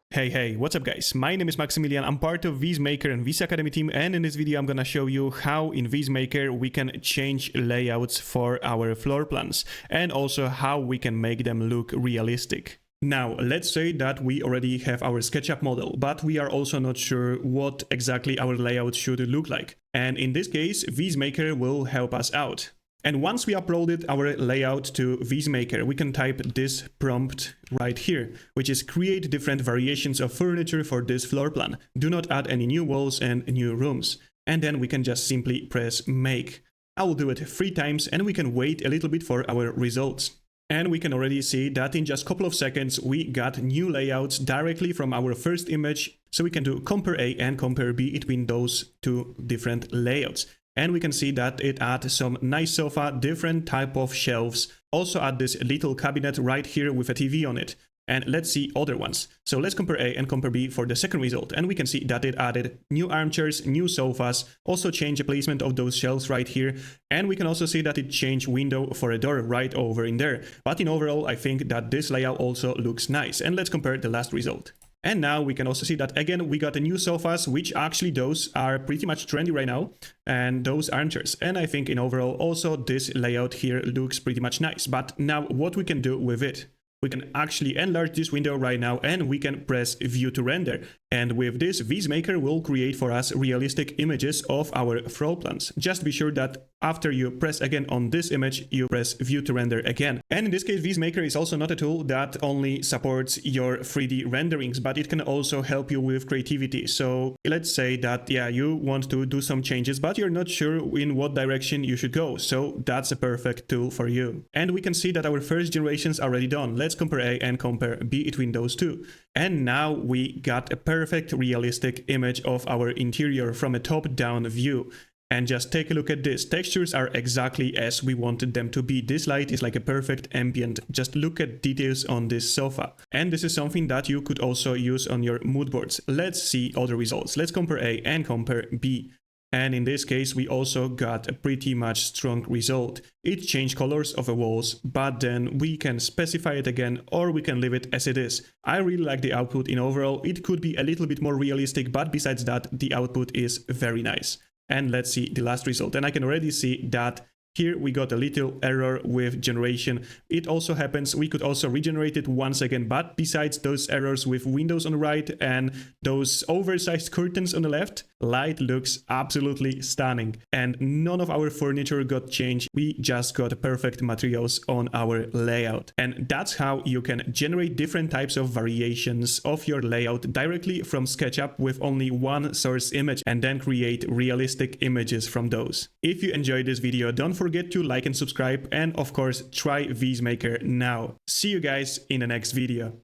Hey, what's up guys? My name is Maximilian, I'm part of VizMaker and Viz Academy team, and in this video I'm gonna show you how in VizMaker we can change layouts for our floor plans and also how we can make them look realistic. Now, let's say that we already have our SketchUp model, but we are also not sure what exactly our layout should look like. And in this case, VizMaker will help us out. And once we uploaded our layout to VizMaker, we can type this prompt right here, which is create different variations of furniture for this floor plan. Do not add any new walls and new rooms. And then we can just simply press make. I will do it 3 times and we can wait a little bit for our results. And we can already see that in just a couple of seconds, we got new layouts directly from our first image. So we can do compare A and compare B between those two different layouts. And we can see that it adds some nice sofa, different type of shelves, also add this little cabinet right here with a TV on it. And let's see other ones. So let's compare A and compare B for the second result. And we can see that it added new armchairs, new sofas, also change the placement of those shelves right here. And we can also see that it changed window for a door right over in there. But in overall, I think that this layout also looks nice. And let's compare the last result. And now we can also see that again, we got the new sofas, which actually those are pretty much trendy right now, and those armchairs. And I think in overall also this layout here looks pretty much nice. But now what we can do with it? We can actually enlarge this window right now and we can press view to render. And with this, VizMaker will create for us realistic images of our floor plans. Just be sure that after you press again on this image, you press view to render again. And in this case, VizMaker is also not a tool that only supports your 3D renderings, but it can also help you with creativity. So let's say that, yeah, you want to do some changes, but you're not sure in what direction you should go. So that's a perfect tool for you. And we can see that our first generation's already done. Let's compare A and compare B between those two. And now we got a perfect realistic image of our interior from a top-down view. And just take a look at this. Textures are exactly as we wanted them to be. This light is like a perfect ambient. Just look at details on this sofa. And this is something that you could also use on your mood boards. Let's see other results. Let's compare A and compare B. And in this case, we also got a pretty much strong result. It changed colors of the walls, but then we can specify it again, or we can leave it as it is. I really like the output in overall. It could be a little bit more realistic, but besides that, the output is very nice. And let's see the last result. And I can already see that here we got a little error with generation. It also happens, we could also regenerate it once again, but besides those errors with windows on the right and those oversized curtains on the left, light looks absolutely stunning. And none of our furniture got changed, we just got perfect materials on our layout. And that's how you can generate different types of variations of your layout directly from SketchUp with only one source image and then create realistic images from those. If you enjoyed this video, don't forget to like and subscribe, and of course try VizMaker now. See you guys in the next video.